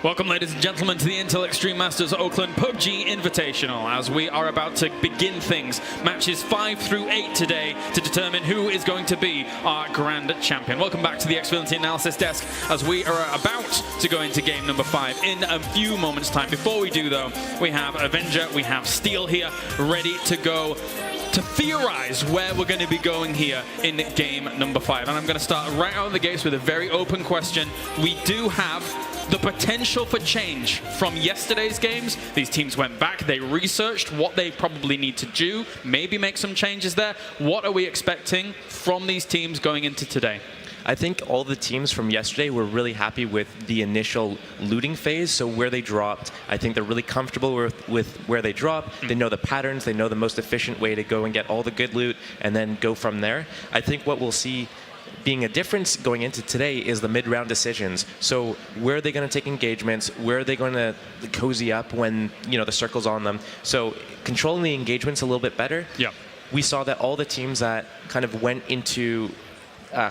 Welcome, ladies and gentlemen, to the Intel Extreme Masters Oakland PUBG Invitational, as we are about to begin things. Matches 5 through 8 today to determine who is going to be our grand champion. Welcome back to the Xfinity Analysis Desk, as we are about to go into game number 5 in a few moments' time. Before we do, though, we have Avenger, we have Steel here, ready to go to theorize where we're going to be going here in game number 5. And I'm going to start right out of the gates with a very open question. We do have the potential for change from yesterday's games. These teams went back, they researched what they probably need to do, maybe make some changes there. What are we expecting from these teams going into today? I think all the teams from yesterday were really happy with the initial looting phase, so where they dropped. I think they're really comfortable with where they drop. They know the patterns, they know the most efficient way to go and get all the good loot and then go from there. I think what we'll see being a difference going into today is the mid-round decisions. So where are they going to take engagements? Where are they going to cozy up when the circle's on them? So controlling the engagements a little bit better. Yeah. We saw that all the teams that kind of went into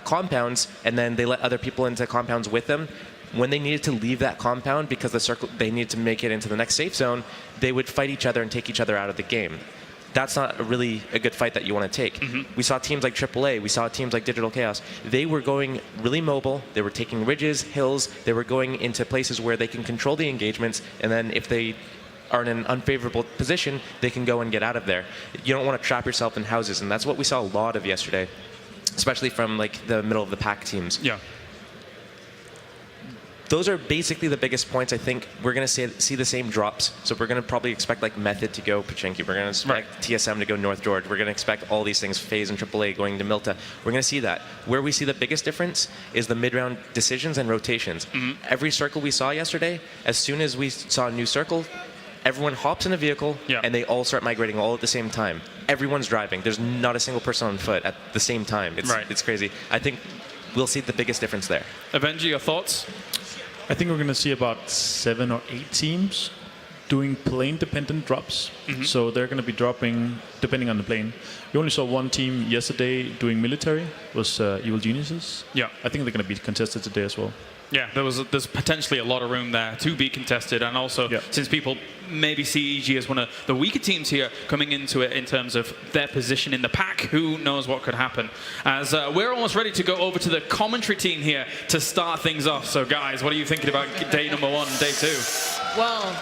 compounds and then they let other people into compounds with them, when they needed to leave that compound because the circle, they needed to make it into the next safe zone, they would fight each other and take each other out of the game. That's not really a good fight that you want to take. We saw teams like AAA, we saw teams like Digital Chaos. They were going really mobile, they were taking ridges, hills, they were going into places where they can control the engagements, and then if they are in an unfavorable position, they can go and get out of there. You don't want to trap yourself in houses, and that's what we saw a lot of yesterday, especially from like the middle of the pack teams. Yeah. Those are basically the biggest points. I think we're going to see the same drops. So we're going to probably expect like Method to go Pachinki. We're going to expect TSM to go North George. We're going to expect all these things, FaZe and AAA going to Milta. We're going to see that. Where we see the biggest difference is the mid-round decisions and rotations. Every circle we saw yesterday, as soon as we saw a new circle, everyone hops in a vehicle and they all start migrating all at the same time. Everyone's driving. There's not a single person on foot at the same time. It's crazy. I think we'll see the biggest difference there. Avenger, your thoughts? I think we're going to see about 7 or 8 teams doing plane-dependent drops. So they're going to be dropping depending on the plane. We only saw one team yesterday doing military, was Evil Geniuses. Yeah. I think they're going to be contested today as well. Yeah, there's potentially a lot of room there to be contested, and also since people maybe see EG as one of the weaker teams here coming into it in terms of their position in the pack, who knows what could happen. As we're almost ready to go over to the commentary team here to start things off. So guys, what are you thinking about day number 1 and day 2? Well,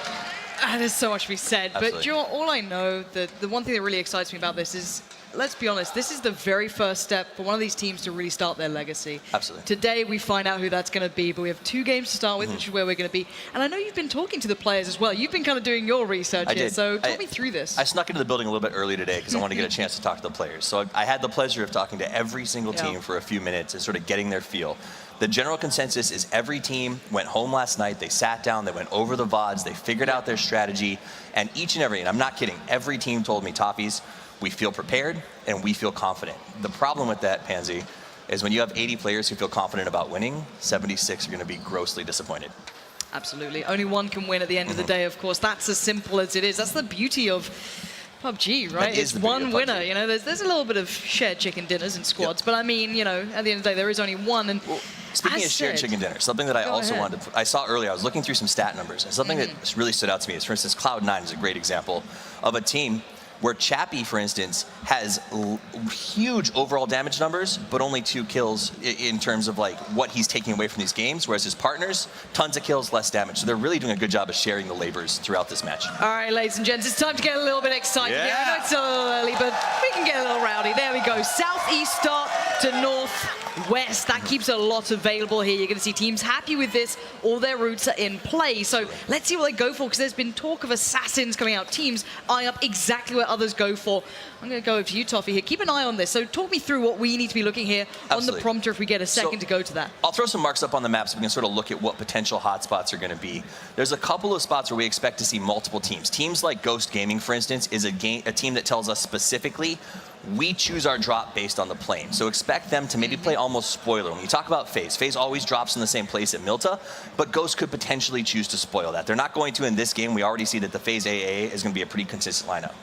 there's so much to be said, Absolutely. but do you know, all I know, the one thing that really excites me about this is, let's be honest, this is the very first step for one of these teams to really start their legacy. Absolutely. Today we find out who that's going to be, but we have 2 games to start with, which is where we're going to be. And I know you've been talking to the players as well. You've been kind of doing your research here, so talk me through this. I snuck into the building a little bit early today because I wanted to get a chance to talk to the players. So I had the pleasure of talking to every single team for a few minutes and sort of getting their feel. The general consensus is every team went home last night, they sat down, they went over the VODs, they figured out their strategy, and each and every, and I'm not kidding, every team told me, Toffees, we feel prepared and we feel confident. The problem with that, Pansy, is when you have 80 players who feel confident about winning, 76 are going to be grossly disappointed. Absolutely. Only one can win at the end of the day, of course. That's as simple as it is. That's the beauty of PUBG, right? It's one winner. You know, there's a little bit of shared chicken dinners in squads, but I mean, at the end of the day, there is only one. And well, speaking of shared chicken dinner, something that I also wanted to, I saw earlier, I was looking through some stat numbers, and something that really stood out to me is, for instance, Cloud9 is a great example of a team where Chappie, for instance, has huge overall damage numbers, but only 2 kills in terms of like what he's taking away from these games, whereas his partners, tons of kills, less damage. So they're really doing a good job of sharing the labors throughout this match. All right, ladies and gents, it's time to get a little bit excited. Yeah. I know it's a little early, but we can get a little rowdy. There we go. Southeast start to northwest. That keeps a lot available here. You're going to see teams happy with this. All their routes are in play. So let's see what they go for, because there's been talk of assassins coming out. Teams eyeing up exactly where others go for. I'm going to go over to you, Toffee, here. Keep an eye on this. So talk me through what we need to be looking here on the prompter if we get a second to go to that. I'll throw some marks up on the map so we can sort of look at what potential hotspots are going to be. There's a couple of spots where we expect to see multiple teams. Teams like Ghost Gaming, for instance, is a team that tells us specifically we choose our drop based on the plane. So expect them to maybe play almost spoiler. When you talk about FaZe, FaZe always drops in the same place at Milta, but Ghost could potentially choose to spoil that. They're not going to in this game. We already see that the FaZe AA is going to be a pretty consistent lineup.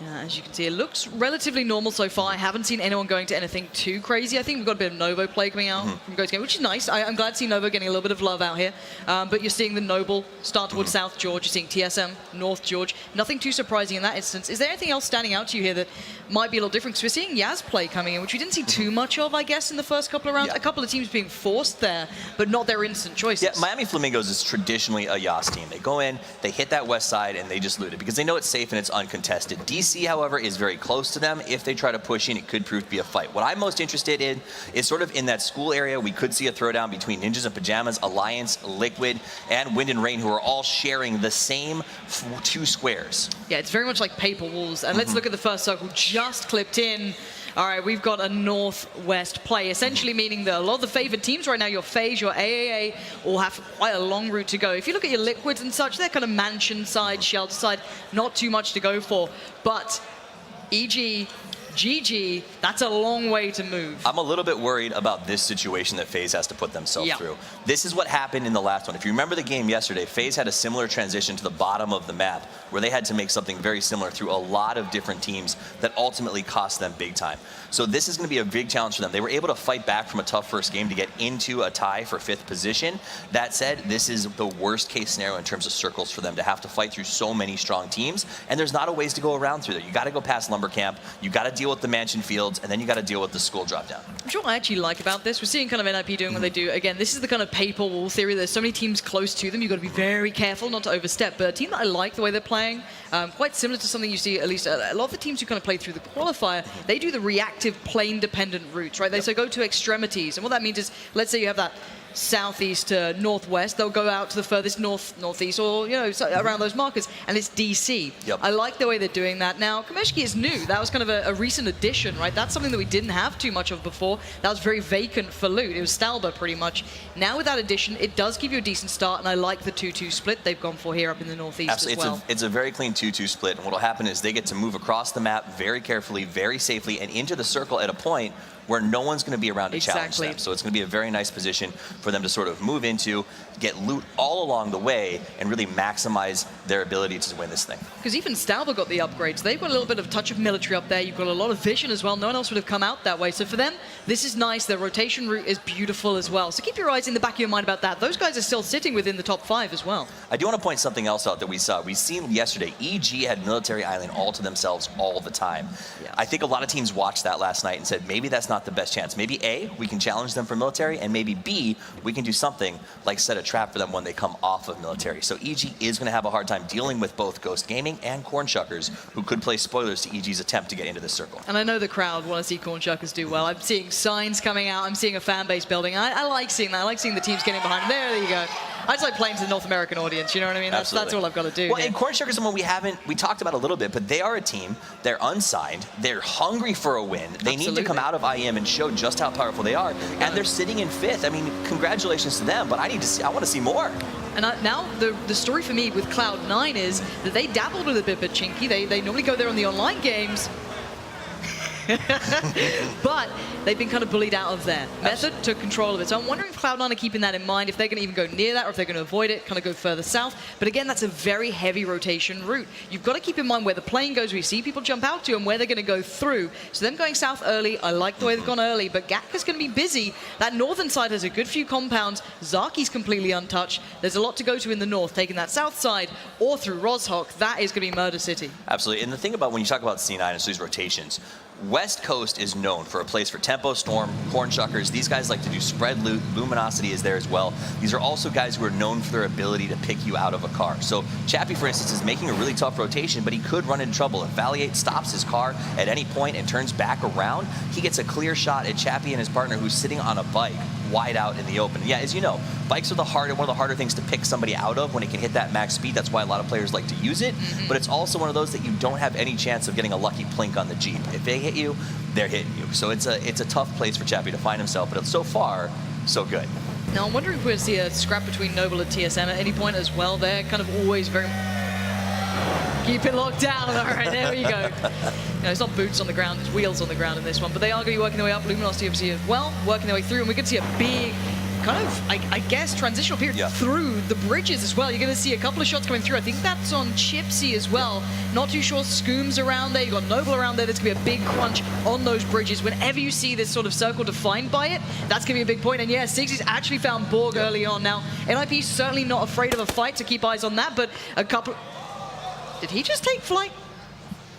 Yeah, as you can see, it looks relatively normal so far. I haven't seen anyone going to anything too crazy. I think we've got a bit of Novo play coming out from Ghost Game, which is nice. I'm glad to see Novo getting a little bit of love out here. But you're seeing the Noble start towards South George. You're seeing TSM, North George. Nothing too surprising in that instance. Is there anything else standing out to you here that might be a little different? Because we're seeing Yaz play coming in, which we didn't see too much of, I guess, in the first couple of rounds. Yeah. A couple of teams being forced there, but not their instant choices. Yeah, Miami Flamingos is traditionally a Yas team. They go in, they hit that west side, and they just loot it because they know it's safe and it's uncontested. DC, however, is very close to them. If they try to push in, it could prove to be a fight. What I'm most interested in is sort of in that school area. We could see a throwdown between Ninjas and Pajamas, Alliance, Liquid, and Wind and Rain, who are all sharing the same 2 squares. Yeah, it's very much like paper walls. And let's look at the first circle just clipped in. All right, we've got a northwest play, essentially meaning that a lot of the favored teams right now, your FaZe, your AAA, all have quite a long route to go. If you look at your Liquids and such, they're kind of mansion side, shelter side, not too much to go for. But EG, GG, that's a long way to move. I'm a little bit worried about this situation that FaZe has to put themselves through. This is what happened in the last one. If you remember the game yesterday, FaZe had a similar transition to the bottom of the map where they had to make something very similar through a lot of different teams that ultimately cost them big time. So this is going to be a big challenge for them. They were able to fight back from a tough first game to get into a tie for 5th position. That said, this is the worst case scenario in terms of circles for them to have to fight through so many strong teams, and there's not a ways to go around through there. You got to go past Lumber Camp, you got to deal with the Mansion Fields, and then you got to deal with the school drop down. What I actually like about this, we're seeing kind of NIP doing what they do. Again, this is the kind of paper wall theory. There's so many teams close to them. You've got to be very careful not to overstep. But a team that I like the way they're playing, quite similar to something you see, at least a lot of the teams who kind of play through the qualifier, they do the reactive plane-dependent routes, right? They so go to extremities. And what that means is, let's say you have that southeast to northwest, they'll go out to the furthest northeast, or so around those markers, and it's DC. I like the way they're doing that. Now, Kameshki is new. That was kind of a recent addition, right? That's something that we didn't have too much of before. That was very vacant for loot. It was Stalber pretty much. Now with that addition, it does give you a decent start, and I like the 2-2 split they've gone for here up in the northeast. Absolutely. As well. It's a very clean 2-2 split, and what will happen is they get to move across the map very carefully, very safely, and into the circle at a point where no one's going to be around to challenge them. So it's going to be a very nice position for them to sort of move into, get loot all along the way, and really maximize their ability to win this thing. Because even Stalber got the upgrades. They've got a little bit of touch of military up there. You've got a lot of vision as well. No one else would have come out that way. So for them, this is nice. Their rotation route is beautiful as well. So keep your eyes in the back of your mind about that. Those guys are still sitting within the top 5 as well. I do want to point something else out that we saw. We've seen yesterday, EG had Military Island all to themselves all the time. I think a lot of teams watched that last night and said, maybe that's not the best chance. Maybe A, we can challenge them for military, and maybe B, we can do something like set a trap for them when they come off of military. So EG is going to have a hard time dealing with both Ghost Gaming and Cornshuckers, who could play spoilers to EG's attempt to get into this circle. And I know the crowd want to see Cornshuckers do well. I'm seeing signs coming out. I'm seeing a fan base building. I like seeing that. I like seeing the teams getting behind them. There you go. I just like playing to the North American audience, you know what I mean? That's all I've got to do. Well, and Cornshuckers is someone we talked about a little bit, but they are a team. They're unsigned. They're hungry for a win. They need to come out of IEM and show just how powerful they are. And they're sitting in 5th. I mean, congratulations to them, but I want to see more. And now the story for me with Cloud9 is that they dabbled with a bit chinky. They normally go there on the online games. But they've been kind of bullied out of there. Method took control of it. So I'm wondering if Cloud9 are keeping that in mind, if they're going to even go near that, or if they're going to avoid it, kind of go further south. But again, that's a very heavy rotation route. You've got to keep in mind where the plane goes, we see people jump out to, and where they're going to go through. So them going south early, I like the way they've gone early, but Gatka's going to be busy. That northern side has a good few compounds. Zaki's completely untouched. There's a lot to go to in the north. Taking that south side or through Roshok, that is going to be Murder City. Absolutely. And the thing about when you talk about C9 and so these rotations, West Coast is known for a place for Tempo, Storm, Cornshuckers. These guys like to do spread loot. Luminosity is there as well. These are also guys who are known for their ability to pick you out of a car. So Chappie, for instance, is making a really tough rotation, but he could run into trouble. If Valiate stops his car at any point and turns back around, he gets a clear shot at Chappie and his partner, who's sitting on a bike wide out in the open. Yeah, as you know, bikes are one of the harder things to pick somebody out of when it can hit that max speed. That's why a lot of players like to use it. But it's also one of those that you don't have any chance of getting a lucky plink on the Jeep. If they hit you, they're hitting you. So it's a tough place for Chappie to find himself, but so far, so good. Now I'm wondering if we'll see a scrap between Noble and TSM at any point as well. They're kind of always very... Keep it locked down. All right, there we go. It's not boots on the ground, it's wheels on the ground in this one, but they are going to be working their way up. Luminosity obviously as well, working their way through, and we could see a big kind of, I guess, transitional period Yeah. through the bridges as well. You're going to see a couple of shots coming through. I think that's on Chipsy as well. Not too sure. Scoom's around there. You've got Noble around there. There's going to be a big crunch on those bridges. Whenever you see this sort of circle defined by it, that's going to be a big point. And yeah, Siggy's actually found Borg early on. Now, NIP certainly not afraid of a fight, to keep eyes on that, but a couple... Did he just take flight?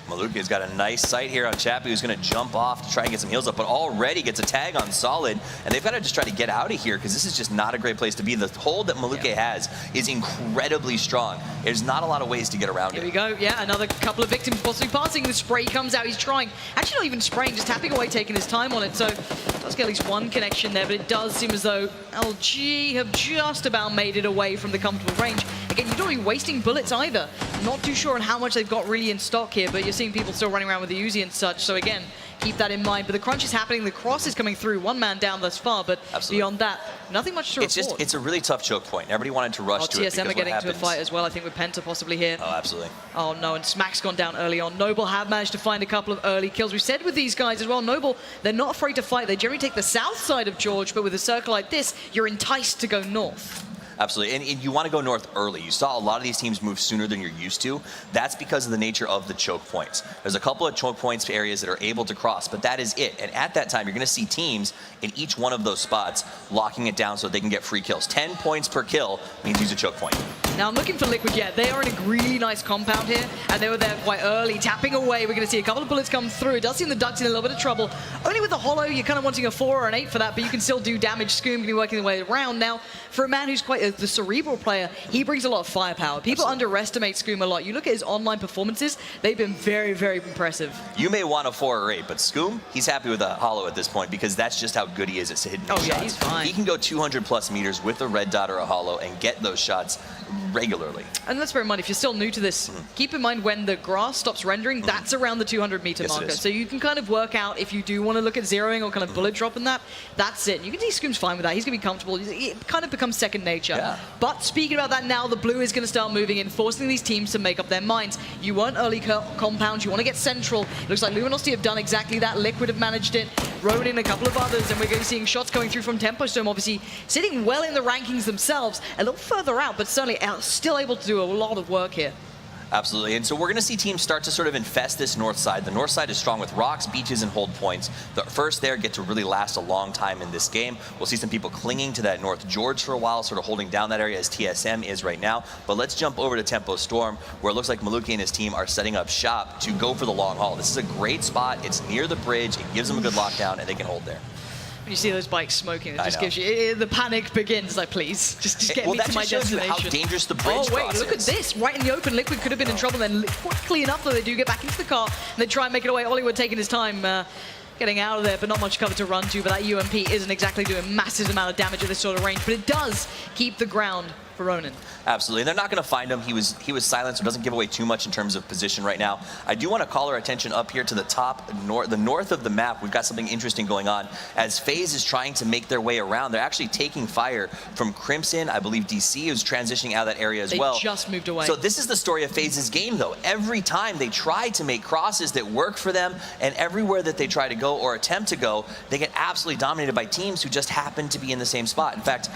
Maluki's got a nice sight here on Chappie, who's going to jump off to try and get some heals up, but already gets a tag on Solid, and they've got to just try to get out of here because this is just not a great place to be. The hold that Maluki has is incredibly strong. There's not a lot of ways to get around Here it. we go. Yeah, another couple of victims possibly passing. The spray comes out. He's trying. Actually, not even spraying, just tapping away, taking his time on it. So, does get at least one connection there, but it does seem as though LG have just about made it away from the comfortable range. Again, you don't be wasting bullets either. Not too sure on how much they've got really in stock here, but you're seeing people still running around with the Uzi and such. So again, keep that in mind. But the crunch is happening. The cross is coming through. One man down thus far, but Absolutely. beyond that, nothing much to report. It's a really tough choke point. Everybody wanted to rush to it. TSM are because getting what into a happens- fight as well, I think, with Penta possibly here. Oh, absolutely. Oh no, and Smack's gone down early on. Noble have managed to find a couple of early kills. We said with these guys as well, Noble, they're not afraid to fight. They generally take the south side of George, but with a circle like this, you're enticed to go north. Absolutely, and you want to go north early. You saw a lot of these teams move sooner than you're used to. That's because of the nature of the choke points. There's a couple of choke points areas that are able to cross, but that is it. And at that time, you're going to see teams in each one of those spots locking it down so they can get free kills. 10 points per kill means use a choke point. Now I'm looking for Liquid. Yeah, they are in a really nice compound here, and they were there quite early, tapping away. We're going to see a couple of bullets come through. It does seem the Ducks in a little bit of trouble. Only with the Hollow, you're kind of wanting a 4 or an 8 for that, but you can still do damage. Scoom can be working their way around. Now, for a man who's quite the cerebral player, he brings a lot of firepower. People underestimate Scoom a lot. You look at his online performances, they've been very, very impressive. You may want a 4 or 8, but Scoom, he's happy with a Hollow at this point because that's just how good he is at hitting these shots. Yeah, he's fine. He can go 200 plus meters with a red dot or a Hollow and get those shots regularly. And let's bear in mind, if you're still new to this, keep in mind when the grass stops rendering, that's around the 200-meter Yes, it marker. is. So you can kind of work out if you do want to look at zeroing or kind of bullet dropping that, that's it. You can see Scoom's fine with that. He's going to be comfortable. It kind of becomes second nature. Yeah. But speaking about that now, the blue is going to start moving in, forcing these teams to make up their minds. You want early compounds. You want to get central. It looks like Luminosity have done exactly that. Liquid have managed it. Ronin, a couple of others, and we're going to be seeing shots coming through from Tempo Storm, obviously sitting well in the rankings themselves, a little further out, but certainly still able to do a lot of work here. Absolutely, and so we're going to see teams start to sort of infest this north side. The north side is strong with rocks, beaches, and hold points. The first there get to really last a long time in this game. We'll see some people clinging to that North George for a while, sort of holding down that area as TSM is right now. But let's jump over to Tempo Storm, where it looks like Maluki and his team are setting up shop to go for the long haul. This is a great spot. It's near the bridge. It gives them a good lockdown, and they can hold there. When you see those bikes smoking, it I just know. gives you the panic begins. Like, please, just get me that to my just shows you destination. how dangerous the bridge Oh wait, cross look at is. this! Right in the open, Liquid could have been in trouble. Then quickly enough, though, they do get back into the car and they try and make it away. Hollywood taking his time. Getting out of there, but not much cover to run to. But that UMP isn't exactly doing massive amount of damage at this sort of range, but it does keep the ground for Ronin. Absolutely, and they're not going to find him. He was silent, so doesn't give away too much in terms of position right now. I do want to call our attention up here to the top, the north of the map. We've got something interesting going on. As FaZe is trying to make their way around, they're actually taking fire from Crimson. I believe DC is transitioning out of that area as well. They just moved away. So this is the story of FaZe's game, though. Every time they try to make crosses that work for them, and everywhere that they try to go or attempt to go, they get absolutely dominated by teams who just happen to be in the same spot. In fact,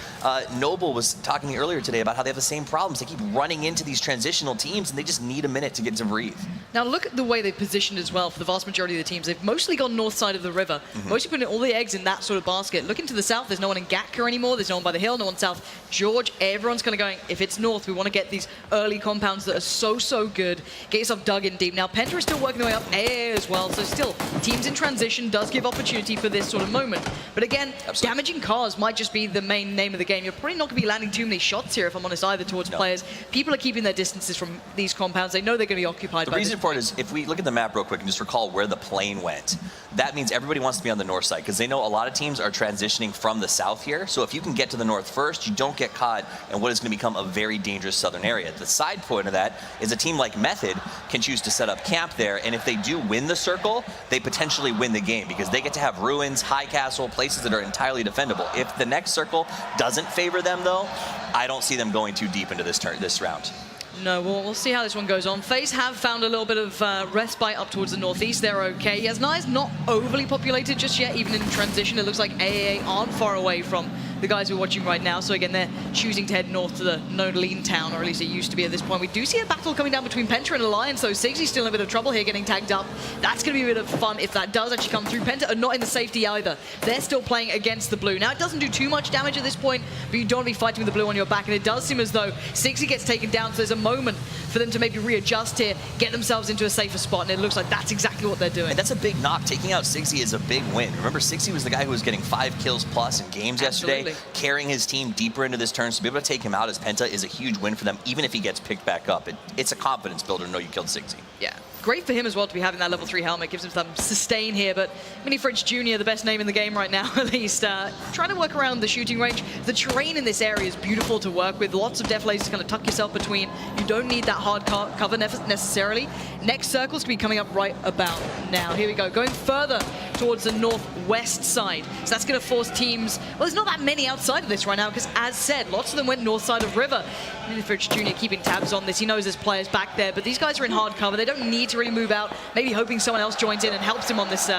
Noble was talking to me earlier today about how they have the same problems. They keep running into these transitional teams, and they just need a minute to get to breathe. Now look at the way they've positioned as well for the vast majority of the teams. They've mostly gone north side of the river, mostly putting all the eggs in that sort of basket. Looking to the south, there's no one in Gatka anymore, there's no one by the hill, no one south George. Everyone's kind of going, if it's north, we want to get these early compounds that are so good. Get yourself dug in deep. Now Penta is still working their way up AA as well, so still, teams in transition does give opportunity for this sort of moment. But again, Absolutely. damaging cars might just be the main name of the game. You're probably not going to be landing too many shots here, if I'm honest, either towards players. People are keeping their distances from these compounds. They know they're going to be occupied The by reason this for it is, if we look at the map real quick and just recall where the plane went, that means everybody wants to be on the north side because they know a lot of teams are transitioning from the south here. So if you can get to the north first, you don't get caught in what is going to become a very dangerous southern area. The side point of that is a team like Method can choose to set up camp there, and if they do win the circle, they potentially win the game because they get to have ruins, high castle, places that are entirely defendable. If the next circle doesn't favor them, though, I don't see them going too deep into this round. No, we'll see how this one goes on. FaZe have found a little bit of respite up towards the northeast. They're okay. Yasnai's not overly populated just yet, even in transition. It looks like AA aren't far away from the guys we're watching right now. So again, they're choosing to head north to the Nodeline town, or at least it used to be at this point. We do see a battle coming down between Penta and Alliance, so Sigsy's still in a bit of trouble here getting tagged up. That's going to be a bit of fun if that does actually come through. Penta are not in the safety either. They're still playing against the blue. Now, it doesn't do too much damage at this point, but you don't want to be fighting with the blue on your back, and it does seem as though Sigsy gets taken down, so there's a moment for them to maybe readjust here, get themselves into a safer spot, and it looks like that's exactly what they're doing. And that's a big knock. Taking out Sigsy is a big win. Remember, Sigsy was the guy who was getting 5 kills plus in games yesterday, carrying his team deeper into this turn. So to be able to take him out as Penta is a huge win for them, even if he gets picked back up. It's a confidence builder to know you killed Sigsy. Yeah. Great for him as well to be having that level 3 helmet. Gives him some sustain here, but Mini Fridge Jr., the best name in the game right now, at least, trying to work around the shooting range. The terrain in this area is beautiful to work with. Lots of def lasers to kind of tuck yourself between. You don't need that hard cover necessarily. Next circle's going to be coming up right about now. Here we go. Going further towards the northwest side. So that's going to force teams... Well, there's not that many outside of this right now because, as said, lots of them went north side of River. Mini Fridge Jr. keeping tabs on this. He knows there's players back there, but these guys are in hard cover. They don't need to really move out, maybe hoping someone else joins in and helps him on this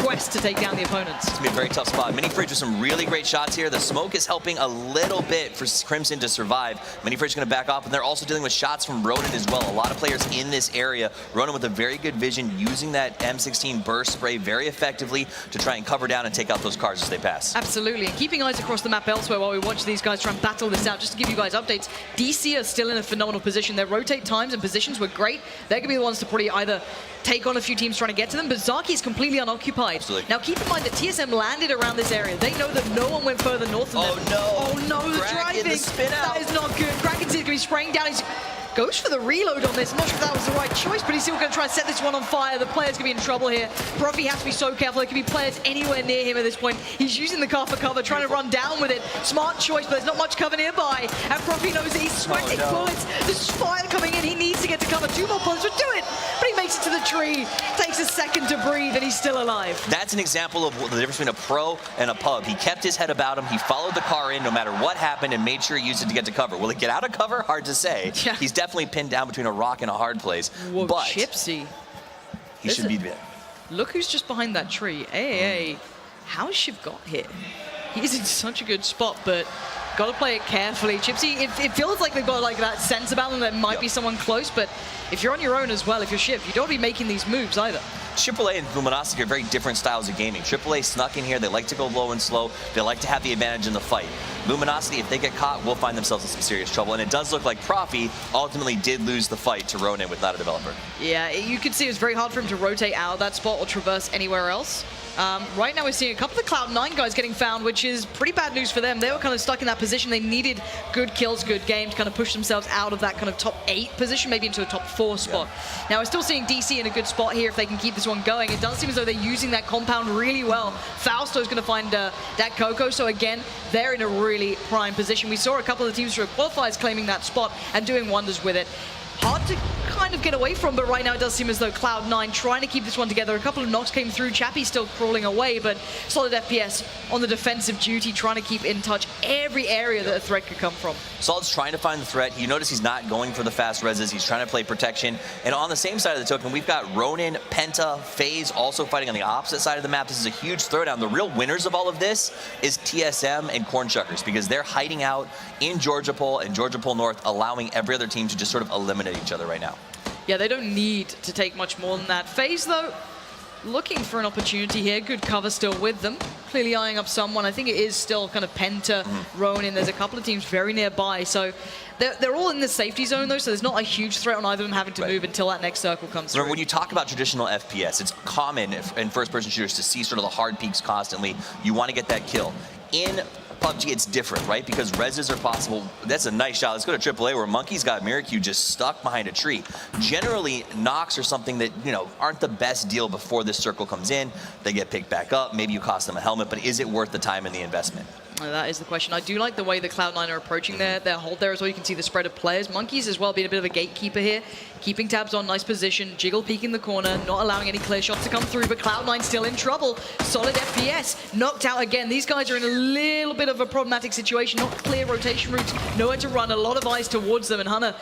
quest to take down the opponents. It's going to be a very tough spot. Mini Fridge with some really great shots here. The smoke is helping a little bit for Crimson to survive. Mini Fridge is going to back off, and they're also dealing with shots from Ronan as well. A lot of players in this area. Ronan with a very good vision, using that M16 burst spray very effectively to try and cover down and take out those cars as they pass. Absolutely, and keeping eyes across the map elsewhere while we watch these guys try and battle this out. Just to give you guys updates, DC are still in a phenomenal position. Their rotate times and positions were great. They're going to be the ones to probably either take on a few teams trying to get to them, but Zaki is completely unoccupied. Absolutely. Now keep in mind that TSM landed around this area. They know that no one went further north than them. Oh no, the driving! The spin out. That is not good. Kraken's going to be spraying down. He goes for the reload on this. I'm not sure if that was the right choice, but he's still going to try and set this one on fire. The player's going to be in trouble here. Profi has to be so careful. There could be players anywhere near him at this point. He's using the car for cover, trying to run down with it. Smart choice, but there's not much cover nearby. And Profi knows that he's sweating bullets. There's fire coming in. He needs to get to cover. 2 more bullets would do it, but he makes it to the tree. Takes a second to breathe, and he's still alive. That's an example of the difference between a pro and a pub. He kept his head about him. He followed the car in no matter what happened and made sure he used it to get to cover. Will it get out of cover? Hard to say. Yeah. He's definitely pinned down between a rock and a hard place. Whoa, but Chipsy. he should be there. Look who's just behind that tree. AAA. How's Shiv got here? He's in such a good spot, but got to play it carefully. Chipsy, it feels like they've got like that sense about them that might be someone close, but if you're on your own as well, if you're Shiv, you don't be making these moves either. AAA and Luminosity are very different styles of gaming. AAA snuck in here. They like to go low and slow. They like to have the advantage in the fight. Luminosity, if they get caught, will find themselves in some serious trouble. And it does look like Profi ultimately did lose the fight to Ronan without a developer. Yeah, you could see it was very hard for him to rotate out of that spot or traverse anywhere else. Right now we're seeing a couple of the Cloud9 guys getting found, which is pretty bad news for them. They were kind of stuck in that position. They needed good kills, good game to kind of push themselves out of that kind of top 8 position, maybe into a top 4 spot. Yeah. Now we're still seeing DC in a good spot here if they can keep this one going. It does seem as though they're using that compound really well. Fausto's going to find that Coco, so again, they're in a really prime position. We saw a couple of the teams through qualifiers claiming that spot and doing wonders with it. Hard to kind of get away from, but right now it does seem as though Cloud9 trying to keep this one together. A couple of knocks came through. Chappie's still crawling away, but solid FPS on the defensive duty, trying to keep in touch every area that a threat could come from. Solid's trying to find the threat. You notice he's not going for the fast reses. He's trying to play protection. And on the same side of the token, we've got Ronan, Penta, FaZe also fighting on the opposite side of the map. This is a huge throwdown. The real winners of all of this is TSM and Cornshuckers, because they're hiding out in Georgia Pole and Georgia Pole North, allowing every other team to just sort of eliminate each other right now. Yeah, they don't need to take much more than that. FaZe, though, looking for an opportunity here. Good cover still with them. Clearly eyeing up someone. I think it is still kind of Penta, Ronan. There's a couple of teams very nearby. So they're all in the safety zone, though, so there's not a huge threat on either of them having to move until that next circle comes through. Remember, when you talk about traditional FPS, it's common in first-person shooters to see sort of the hard peaks constantly. You want to get that kill. In PUBG, it's different, right? Because reses are possible. That's a nice shot. Let's go to AAA where Monkey's got Miracle just stuck behind a tree. Generally, knocks are something that, you know, aren't the best deal before this circle comes in. They get picked back up. Maybe you cost them a helmet, but is it worth the time and the investment? That is the question. I do like the way the Cloud9 are approaching their hold there as well. You can see the spread of players. Monkeys as well being a bit of a gatekeeper here. Keeping tabs on, nice position. Jiggle peeking the corner, not allowing any clear shots to come through, but Cloud9 still in trouble. Solid FPS, knocked out again. These guys are in a little bit of a problematic situation. Not clear rotation routes, nowhere to run, a lot of eyes towards them, and Hunter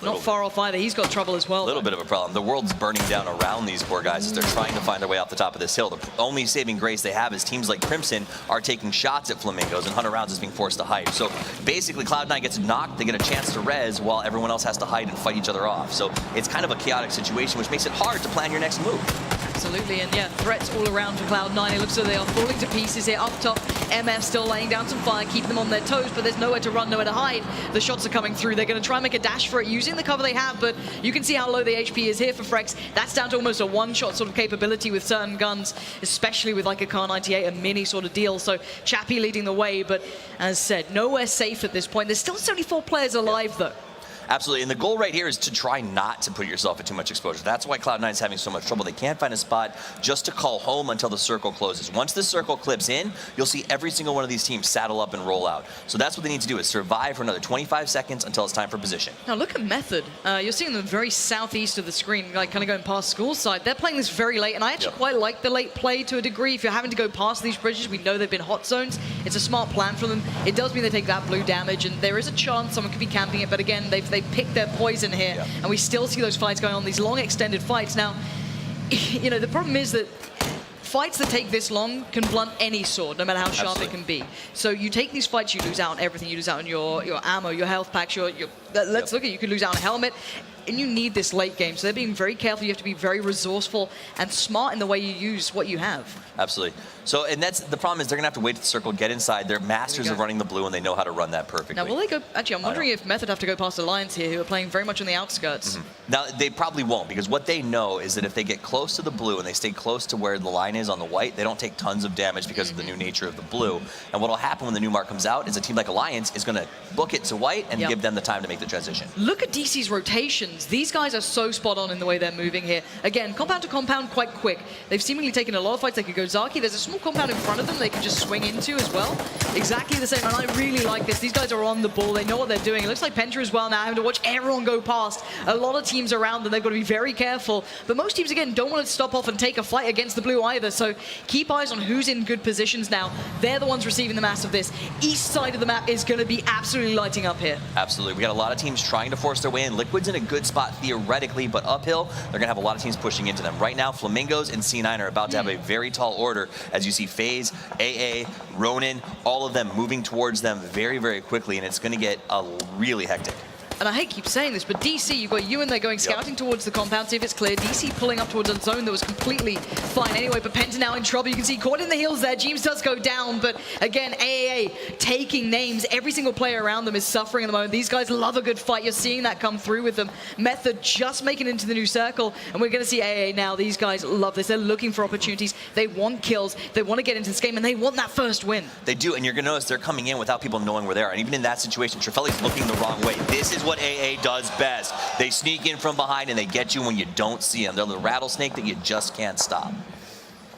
not far off either. He's got trouble as well. A little bit of a problem. The world's burning down around these poor guys as they're trying to find their way off the top of this hill. The only saving grace they have is teams like Crimson are taking shots at Flamingos, and Hunter Rounds is being forced to hide. So basically, Cloud9 gets knocked, they get a chance to res, while everyone else has to hide and fight each other off. So it's kind of a chaotic situation, which makes it hard to plan your next move. Absolutely, and yeah, threats all around for Cloud9. It looks like they are falling to pieces here. Up top, MF still laying down some fire, keeping them on their toes, but there's nowhere to run, nowhere to hide. The shots are coming through. They're going to try and make a dash for it using the cover they have, but you can see how low the HP is here for Frex. That's down to almost a one-shot sort of capability with certain guns, especially with like a Kar 98, a mini sort of deal. So Chappie leading the way, but as said, nowhere safe at this point. There's still 74 players alive, though. Absolutely, and the goal right here is to try not to put yourself at too much exposure. That's why Cloud9 is having so much trouble. They can't find a spot just to call home until the circle closes. Once the circle clips in, you'll see every single one of these teams saddle up and roll out. So that's what they need to do, is survive for another 25 seconds until it's time for position. Now look at Method. You're seeing them very southeast of the screen, like kind of going past school side. They're playing this very late, and I actually quite like the late play to a degree. If you're having to go past these bridges, we know they've been hot zones. It's a smart plan for them. It does mean they take that blue damage, and there is a chance someone could be camping it, but again, they picked their poison here, and we still see those fights going on, these long extended fights. Now, you know, the problem is that fights that take this long can blunt any sword, no matter how sharp it can be. So you take these fights, you lose out on everything. You lose out on your ammo, your health packs, let's look at it. You could lose out on a helmet, and you need this late game. So they're being very careful. You have to be very resourceful and smart in the way you use what you have. Absolutely. So, and that's the problem, is they're going to have to wait to the circle, get inside. They're masters of running the blue, and they know how to run that perfectly. Now, will they go? Actually, I'm wondering if Method have to go past Alliance here, who are playing very much on the outskirts. Now, they probably won't, because what they know is that if they get close to the blue and they stay close to where the line is on the white, they don't take tons of damage because of the new nature of the blue. And what will happen when the new mark comes out is a team like Alliance is going to book it to white and give them the time to make the transition. Look at DC's rotations. These guys are so spot on in the way they're moving here. Again, compound to compound, quite quick. They've seemingly taken a lot of fights. They could go Zaki. There's a small compound in front of them they can just swing into as well. Exactly the same, and I really like this. These guys are on the ball. They know what they're doing. It looks like Penta as well now, having to watch everyone go past. A lot of teams around them. They've got to be very careful. But most teams, again, don't want to stop off and take a fight against the blue either. So keep eyes on who's in good positions now. They're the ones receiving the mass of this. East side of the map is going to be absolutely lighting up here. Absolutely. We got a lot of teams trying to force their way in. Liquid's in a good spot theoretically, but uphill, they're going to have a lot of teams pushing into them. Right now, Flamingos and C9 are about to have a very tall order, as you see FaZe, AA, Ronin, all of them moving towards them very, very quickly, and it's going to get really hectic. And I hate to keep saying this, but DC, you've got Ewan there going scouting towards the compound, see if it's clear. DC pulling up towards a zone that was completely fine anyway, but Penta now in trouble. You can see caught in the heels there. James does go down, but again, AAA taking names. Every single player around them is suffering at the moment. These guys love a good fight. You're seeing that come through with them. Method just making it into the new circle, and we're going to see AAA now. These guys love this. They're looking for opportunities. They want kills. They want to get into this game, and they want that first win. They do, and you're going to notice they're coming in without people knowing where they are. And even in that situation, Trefeli's looking the wrong way. This is what AA does best. They sneak in from behind and they get you when you don't see them. They're the rattlesnake that you just can't stop.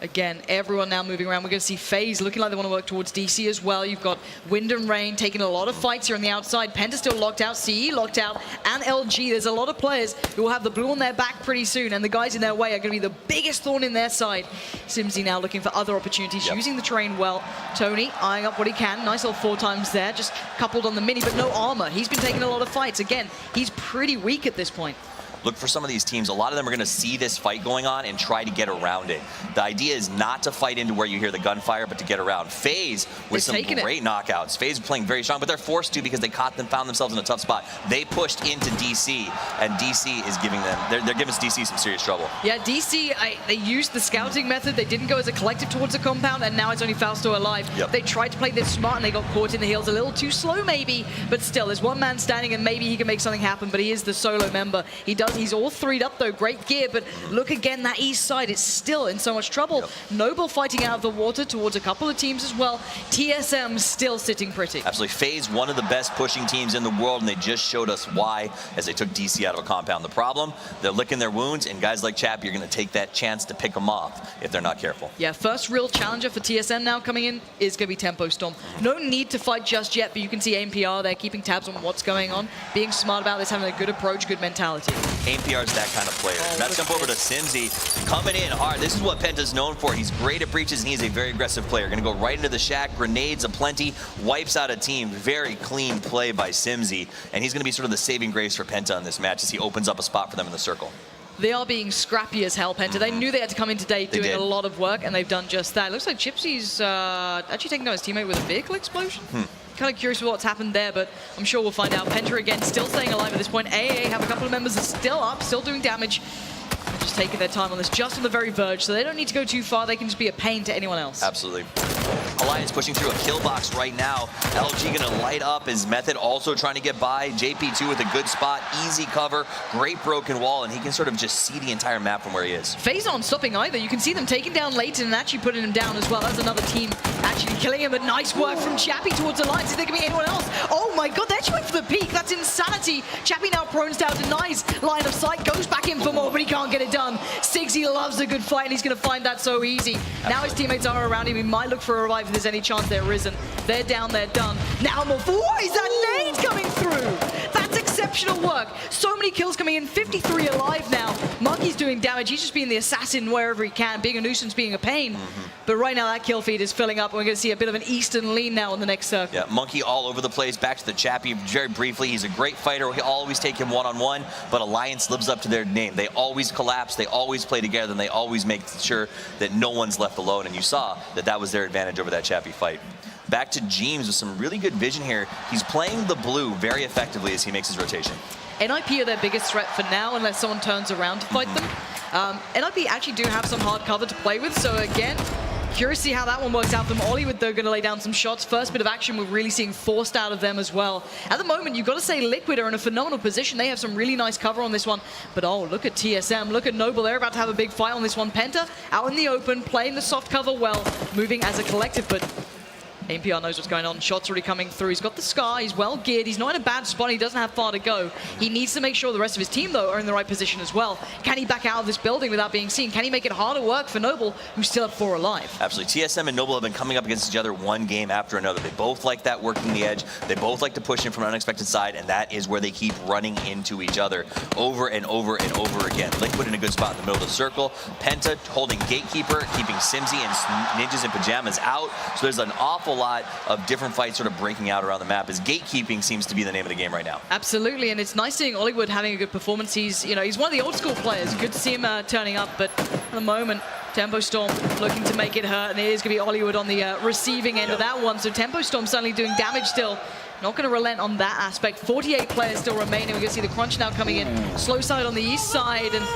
Again, everyone now moving around. We're going to see FaZe looking like they want to work towards DC as well. You've got Wind and Rain taking a lot of fights here on the outside. Penta still locked out, CE locked out, and LG. There's a lot of players who will have the blue on their back pretty soon, and the guys in their way are going to be the biggest thorn in their side. Simsy now looking for other opportunities, using the terrain well. Tony eyeing up what he can. Nice little 4 times there, just coupled on the mini, but no armor. He's been taking a lot of fights. Again, he's pretty weak at this point. Look for some of these teams. A lot of them are going to see this fight going on and try to get around it. The idea is not to fight into where you hear the gunfire, but to get around. FaZe with some great knockouts. FaZe playing very strong, but they're forced to because they found themselves in a tough spot. They pushed into DC, and DC is giving them, they're giving DC some serious trouble. Yeah, DC, they used the scouting method. They didn't go as a collective towards the compound, and now it's only Fausto alive. They tried to play this smart, and they got caught in the heels a little too slow, maybe, but still, there's one man standing, and maybe he can make something happen, but he is the solo member. He's all 3'd up, though. Great gear, but look again, that east side, it's still in so much trouble. Noble fighting out of the water towards a couple of teams as well. TSM still sitting pretty. Absolutely. FaZe, one of the best pushing teams in the world, and they just showed us why as they took DC out of a compound. The problem, they're licking their wounds, and guys like Chap, you're going to take that chance to pick them off if they're not careful. Yeah, first real challenger for TSM now coming in is going to be Tempo Storm. No need to fight just yet, but you can see AMPR there keeping tabs on what's going on, being smart about this, having a good approach, good mentality. AMPR's that kind of player. Let's jump over to Simsy, coming in hard. This is what Penta's known for. He's great at breaches, and he's a very aggressive player. Gonna go right into the shack, grenades aplenty, wipes out a team. Very clean play by Simsy, and he's gonna be sort of the saving grace for Penta in this match as he opens up a spot for them in the circle. They are being scrappy as hell, Penta. They knew they had to come in today doing a lot of work, and they've done just that. It looks like Chipsy's actually taking down his teammate with a vehicle explosion. Kind of curious what's happened there, but I'm sure we'll find out. Penta again still staying alive at this point. AA have a couple of members that are still up, still doing damage. They're just taking their time on this, just on the very verge, so they don't need to go too far. They can just be a pain to anyone else. Absolutely. Alliance pushing through a kill box right now. LG gonna light up his method, also trying to get by. JP2 with a good spot, easy cover, great broken wall, and he can sort of just see the entire map from where he is. FaZe aren't stopping either. You can see them taking down Leighton and actually putting him down as well. That's another team actually killing him, but nice work from Chappie towards Alliance. Is there gonna be anyone else? Oh my god, they actually went for the peak. That's insanity. Chappie now prones down, denies line of sight, goes back in for more, but he can't get it done. Sigsy loves a good fight, and he's gonna find that so easy. Now his teammates are around him. He might look for a revive if there's any chance there isn't. They're down, they're done. Now more. What is that nade coming through? That's exceptional work. So many kills coming in. 53 alive now. Monkey's doing damage. He's just being the assassin wherever he can, being a nuisance, being a pain. But right now that kill feed is filling up, and we're going to see a bit of an Eastern lean now in the next circle. Yeah, Monkey all over the place. Back to the Chappie very briefly. He's a great fighter. He'll always take him one-on-one, but Alliance lives up to their name. They always collapse, they always play together, and they always make sure that no one's left alone, and you saw that that was their advantage over that Chappie fight. Back to James with some really good vision here. He's playing the blue very effectively as he makes his rotation. NIP are their biggest threat for now, unless someone turns around to fight them. NIP actually do have some hard cover to play with, so again, curious to see how that one works out for them. Hollywood, they're going to lay down some shots. First bit of action we're really seeing forced out of them as well. At the moment, you've got to say Liquid are in a phenomenal position. They have some really nice cover on this one. But oh, look at TSM, look at Noble. They're about to have a big fight on this one. Penta out in the open, playing the soft cover well, moving as a collective, but AMPR knows what's going on. Shots already coming through. He's got the Scar. He's well geared. He's not in a bad spot. He doesn't have far to go. He needs to make sure the rest of his team, though, are in the right position as well. Can he back out of this building without being seen? Can he make it harder work for Noble, who's still at 4 alive? Absolutely. TSM and Noble have been coming up against each other one game after another. They both like that working the edge. They both like to push in from an unexpected side, and that is where they keep running into each other over and over and over again. Liquid in a good spot in the middle of the circle. Penta holding Gatekeeper, keeping Simsy and Ninjas in Pajamas out. So there's an awful lot of different fights sort of breaking out around the map, as gatekeeping seems to be the name of the game right now. Absolutely, and it's nice seeing Hollywood having a good performance. He's one of the old school players. Good to see him turning up, but at the moment, Tempo Storm looking to make it hurt, and it is going to be Hollywood on the receiving end of that one. So Tempo Storm certainly doing damage still. Not going to relent on that aspect. 48 players still remaining. We're going to see the crunch now coming in. Slow side on the east side, and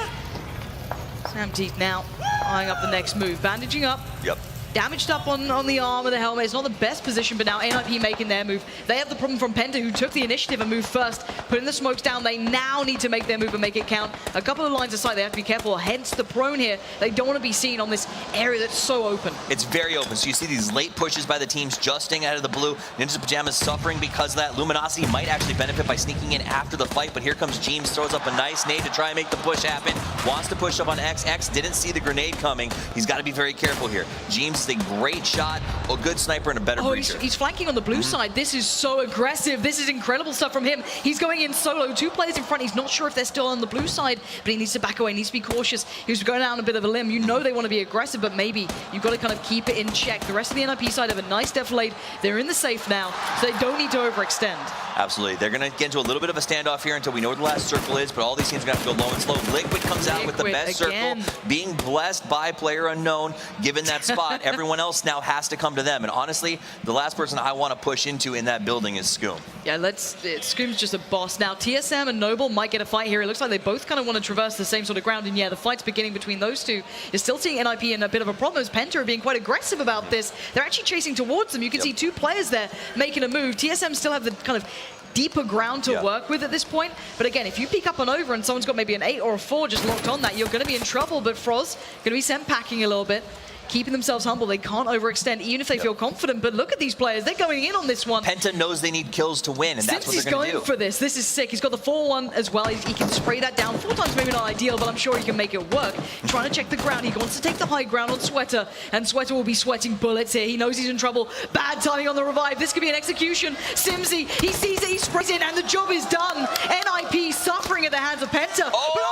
Sam Teeth now eyeing up the next move. Bandaging up. Yep. Damaged up on the arm of the helmet. It's not the best position, but now NIP making their move. They have the problem from Penta, who took the initiative and moved first, putting the smokes down. They now need to make their move and make it count. A couple of lines of sight, they have to be careful, hence the prone here. They don't want to be seen on this area that's so open. It's very open, so you see these late pushes by the teams just staying out of the blue. Ninjas Pajamas suffering because of that. Luminosity might actually benefit by sneaking in after the fight, but here comes James, throws up a nice nade to try and make the push happen. Wants to push up on X. X didn't see the grenade coming. He's got to be very careful here. James is a great shot, a good sniper, and a better breacher. He's flanking on the blue side. This is so aggressive. This is incredible stuff from him. He's going in solo. 2 players in front. He's not sure if they're still on the blue side, but he needs to back away. He needs to be cautious. He was going down a bit of a limb. You know they want to be aggressive, but maybe you've got to kind of keep it in check. The rest of the NIP side have a nice defilade. They're in the safe now, so they don't need to overextend. Absolutely. They're going to get into a little bit of a standoff here until we know where the last circle is, but all these teams are going to have to go low and slow. Liquid comes out with the best circle, being blessed by player unknown, given that spot. Everyone else now has to come to them. And honestly, the last person I want to push into in that building is Scoom. Yeah, Scoom's just a boss. Now, TSM and Noble might get a fight here. It looks like they both kind of want to traverse the same sort of ground. And yeah, the fight's beginning between those two. You're still seeing NIP in a bit of a problem as Penta are being quite aggressive about this. They're actually chasing towards them. You can see 2 players there making a move. TSM still have the kind of deeper ground to work with at this point. But again, if you peek up and over and someone's got maybe an 8 or a 4 just locked on that, you're going to be in trouble. But Froz going to be sent packing a little bit, keeping themselves humble. They can't overextend, even if they feel confident. But look at these players. They're going in on this one. Penta knows they need kills to win, and that's what they're going to do. He's going for this. This is sick. He's got the 4-1 as well. He can spray that down 4 times, maybe not ideal, but I'm sure he can make it work. Trying to check the ground. He wants to take the high ground on Sweater, and Sweater will be sweating bullets here. He knows he's in trouble. Bad timing on the revive. This could be an execution. Simsy, he sees it, he sprays in, and the job is done. NIP suffering at the hands of Penta. Oh! But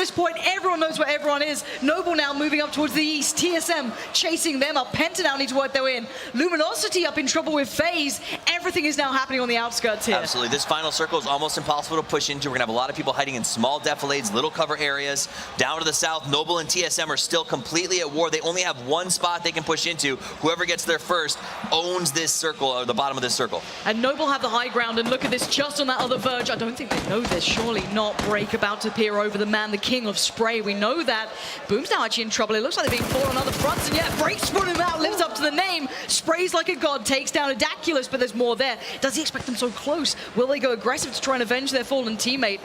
this point, everyone knows where everyone is. Noble now moving up towards the east. TSM chasing them up. Penta now need to work their way in. Luminosity up in trouble with FaZe. Everything is now happening on the outskirts here. Absolutely. This final circle is almost impossible to push into. We're going to have a lot of people hiding in small defilades, little cover areas. Down to the south, Noble and TSM are still completely at war. They only have one spot they can push into. Whoever gets there first owns this circle, or the bottom of this circle. And Noble have the high ground, and look at this, just on that other verge. I don't think they know this. Surely not. Break about to peer over the man, the king of spray. We know that. Boom's now actually in trouble. It looks like they're being fought on other fronts, and yeah, Break's running out, lives up to the name. Sprays like a god, takes down Adaculus, but there's more there. Does he expect them so close? Will they go aggressive to try and avenge their fallen teammate?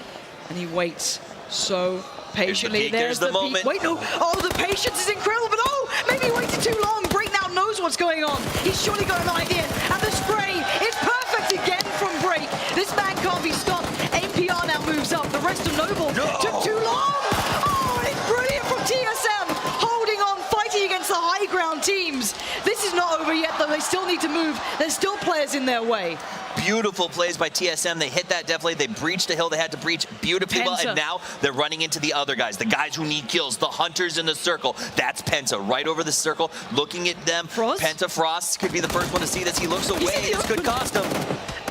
And he waits so patiently. There's the moment. Wait, no. Oh, the patience is incredible, but oh, maybe he waited too long. Break now knows what's going on. He's surely got an idea. And the spray is perfect again from Break. This man can't be stopped. APR now moves up. The rest of Noble took too long. Oh, it's brilliant from TSM. Holding on, fighting against the high ground teams. This is not over yet, though. They still need to move. There's still players in their way. Beautiful plays by TSM. They hit that defilade. They breached the hill they had to breach beautifully well. And now they're running into the other guys, the guys who need kills, the hunters in the circle. That's Penta right over the circle, looking at them. Frost? Penta Frost could be the first one to see this. He looks away. This could cost him.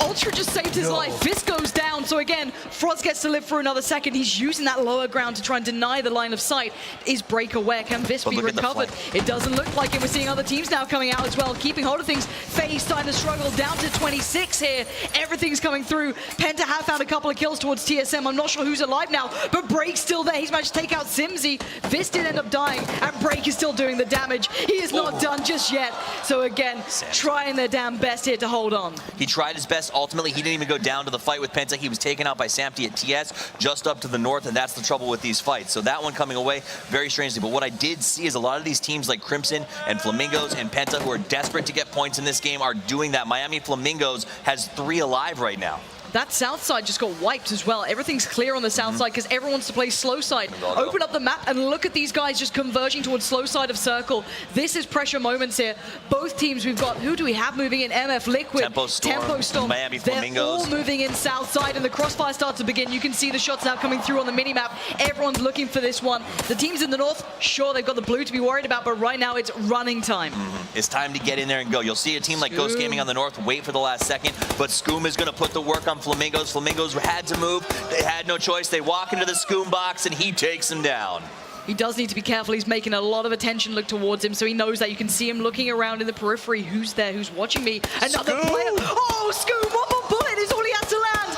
Ultra just saved his life. Fist goes down. So again, Frost gets to live for another second. He's using that lower ground to try and deny the line of sight. Is Break aware? Can Vis be recovered? It doesn't look like it. We're seeing other teams now coming out as well, keeping hold of things. FaZe starting to struggle, down to 26 here. Everything's coming through. Penta have found a couple of kills towards TSM. I'm not sure who's alive now, but Break's still there. He's managed to take out Simzy. Vis did end up dying, and Break is still doing the damage. He is not done just yet. So again, trying their damn best here to hold on. He tried his best. Ultimately, he didn't even go down to the fight with Penta. He was taken out by Samty at TS, just up to the north, and that's the trouble with these fights. So that one coming away very strangely. But what I did see is a lot of these teams like Crimson and Flamingos and Penta, who are desperate to get points in this game, are doing that. Miami Flamingos has 3 alive right now. That south side just got wiped as well. Everything's clear on the south side because everyone wants to play slow side. Open up the map and look at these guys just converging towards slow side of circle. This is pressure moments here. Both teams, we've got, who do we have moving in? MF Liquid, Tempo Storm, Miami Flamingos. They're all moving in south side, and the crossfire starts to begin. You can see the shots now coming through on the minimap. Everyone's looking for this one. The teams in the north, sure, they've got the blue to be worried about, but right now it's running time. It's time to get in there and go. You'll see a team like Ghost Gaming on the north wait for the last second, but Scoom is going to put the work on Flamingos. Flamingos had to move. They had no choice. They walk into the Scoom box, and he takes them down. He does need to be careful. He's making a lot of attention look towards him, so he knows that. You can see him looking around in the periphery. Who's there? Who's watching me? Another player. Oh, Scoom, one more bullet is all he had to land.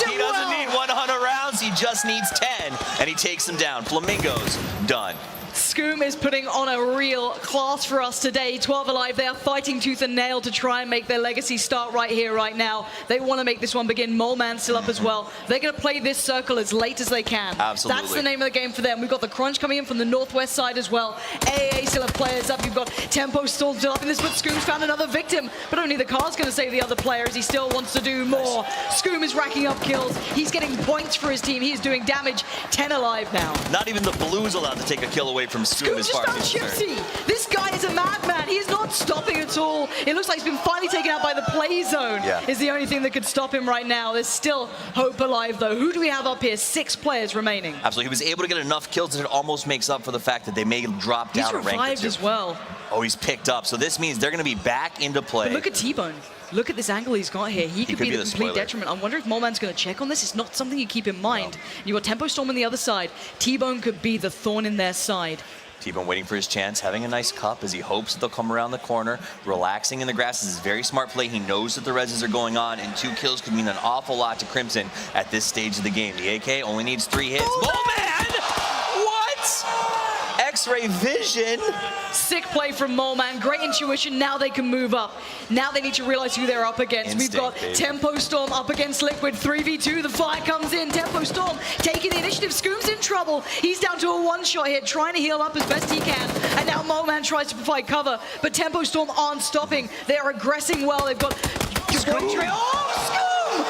He doesn't need 100 rounds. He just needs 10, and he takes them down. Flamingos done. Scoom is putting on a real class for us today. 12 alive. They are fighting tooth and nail to try and make their legacy start right here, right now. They want to make this one begin. Moleman still up as well. They're going to play this circle as late as they can. Absolutely. That's the name of the game for them. We've got the Crunch coming in from the northwest side as well. AAA still have players up. You've got Tempo Storm still up in this, but Scoom's found another victim. But only the car's going to save the other players. He still wants to do more. Scoom is racking up kills. He's getting points for his team. He is doing damage. 10 alive now. Not even the Blues allowed to take a kill away from Scoom as far as he's concerned. This guy is a madman. He is not stopping at all. It looks like he's been finally taken out by the play zone. Is the only thing that could stop him right now. There's still hope alive, though. Who do we have up here? 6 players remaining. Absolutely. He was able to get enough kills that it almost makes up for the fact that they may drop down a rank or 2. He's revived as well. Oh, he's picked up. So this means they're going to be back into play. But look at T-Bone. Look at this angle he's got here. He could be the complete detriment. I wonder if Moleman's going to check on this. It's not something you keep in mind. You got Tempo Storm on the other side. T-Bone could be the thorn in their side. T-Bone waiting for his chance, having a nice cup as he hopes that they'll come around the corner. Relaxing in the grass. This is a very smart play. He knows that the reses are going on, and 2 kills could mean an awful lot to Crimson at this stage of the game. The AK only needs 3 hits. Moleman! What? X-ray vision. Sick play from Moleman. Great intuition. Now they can move up. Now they need to realize who they're up against. We've got Tempo Storm up against Liquid. 3v2. The fire comes in. Tempo Storm taking the initiative. Scoom's in trouble. He's down to a 1-shot here, trying to heal up as best he can. And now Moleman tries to provide cover, but Tempo Storm aren't stopping. They are aggressing well. They've got... Oh, Scoom!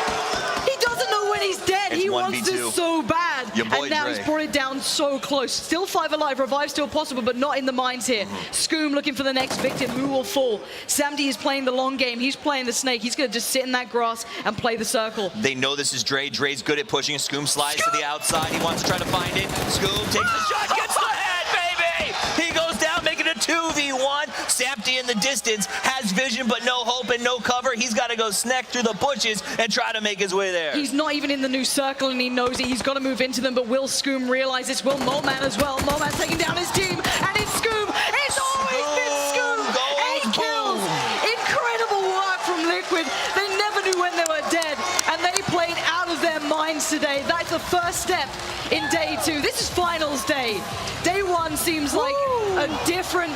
He doesn't know when he's dead. He He wants 1v2. this so bad. Your boy And now Dre. he's brought it down so close. Still 5 alive. Revive still possible, but not in the mines here. Scoom looking for the next victim. Who will fall? Samdi is playing the long game. He's playing the snake. He's going to just sit in that grass and play the circle. They know this is Dre. Dre's good at pushing. Scoom slides to the outside. He wants to try to find it. Scoom takes the shot, gets the head, baby! He goes down, making a 2v1. Samdi in the distance has vision, but no hope and no cover. He's got to go snack through the bushes and try to make his way there. He's not even in the new circle, and he knows it. He's got to move into them, but will Scoom realize this? Will Moleman as well? Moleman's taking down his team, and it's Scoom. It's always been Scoom. 8 kills. Incredible work from Liquid. They never knew when they were dead, and they played out of their minds today. That's the first step in day 2. This is finals day. Day 1 seems like a different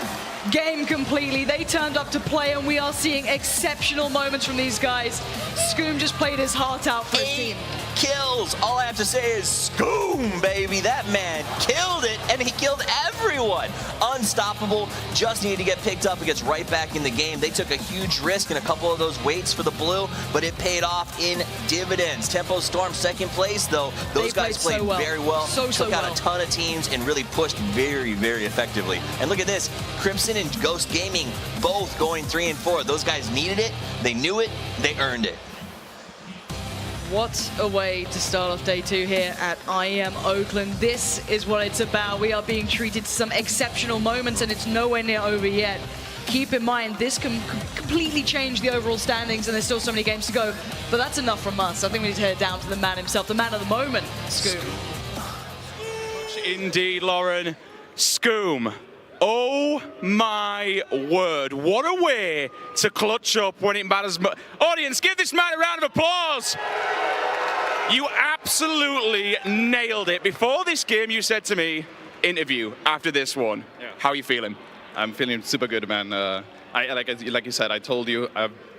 game completely. They turned up to play, and we are seeing exceptional moments from these guys. Scoom just played his heart out for his 8 team. kills. All I have to say is Scoom, baby. That man killed it, and he killed everyone. Unstoppable. Just needed to get picked up and gets right back in the game. They took a huge risk in a couple of those weights for the blue, but it paid off in dividends. Tempo Storm second place, though. Those guys played so well. very well. So took out well. a ton of teams and really pushed very, very effectively. And look at this. Crimson and Ghost Gaming both going 3 and 4. Those guys needed it. They knew it. They earned it. What a way to start off day 2 here at IEM Oakland. This is what it's about. We are being treated to some exceptional moments, and it's nowhere near over yet. Keep in mind, this can completely change the overall standings, and there's still so many games to go. But that's enough from us. I think we need to head down to the man himself, the man of the moment, Scoom. Indeed, Lauren. Scoom. Oh my word. What a way to clutch up when it matters. Audience, give this man a round of applause. You absolutely nailed it. Before this game, you said to me, interview after this one. Yeah. How are you feeling? I'm feeling super good, man. Like you said, I told you,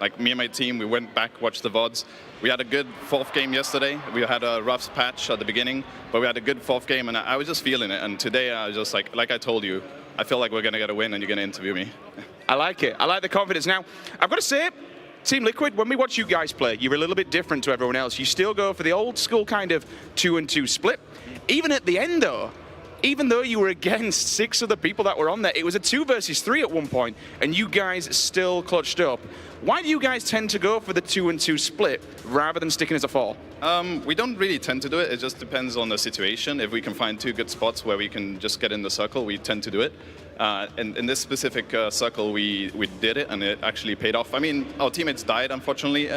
like me and my team, we went back, watched the VODs. We had a good 4th game yesterday. We had a rough patch at the beginning, but we had a good 4th game, and I was just feeling it. And today, I was just like I told you, I feel like we're going to get a win, and you're going to interview me. I like it. I like the confidence. Now, I've got to say, Team Liquid, when we watch you guys play, you're a little bit different to everyone else. You still go for the old school kind of 2-and-2 split. Even at the end, though, even though you were against 6 of the people that were on there, it was a 2 versus 3 at one point, and you guys still clutched up. Why do you guys tend to go for the 2-and-2 split rather than sticking as a 4? We don't really tend to do it. It just depends on the situation. If we can find 2 good spots where we can just get in the circle, we tend to do it. And in this specific circle, we did it, and it actually paid off. I mean, our teammates died, unfortunately,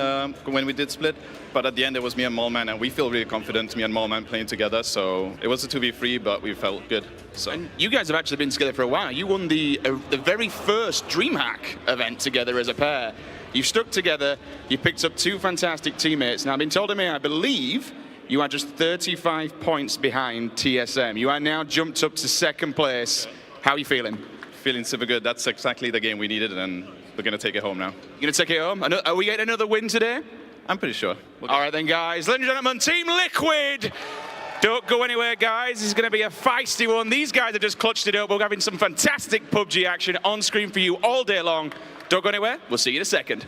when we did split. But at the end, it was me and Moleman, and we feel really confident, me and Moleman playing together. So it was a 2v3, but we felt good. So. And you guys have actually been together for a while. You won the very first DreamHack event together as a pair. You've stuck together. You picked up 2 fantastic teammates. Now, I've been told, I believe you are just 35 points behind TSM. You are now jumped up to 2nd place. How are you feeling? Feeling super good. That's exactly the game we needed, and we're going to take it home now. You're going to take it home? Are we getting another win today? I'm pretty sure. All right then, guys. Ladies and gentlemen, Team Liquid. Don't go anywhere, guys. This is going to be a feisty one. These guys have just clutched it up. We're having some fantastic PUBG action on screen for you all day long. Don't go anywhere. We'll see you in a second.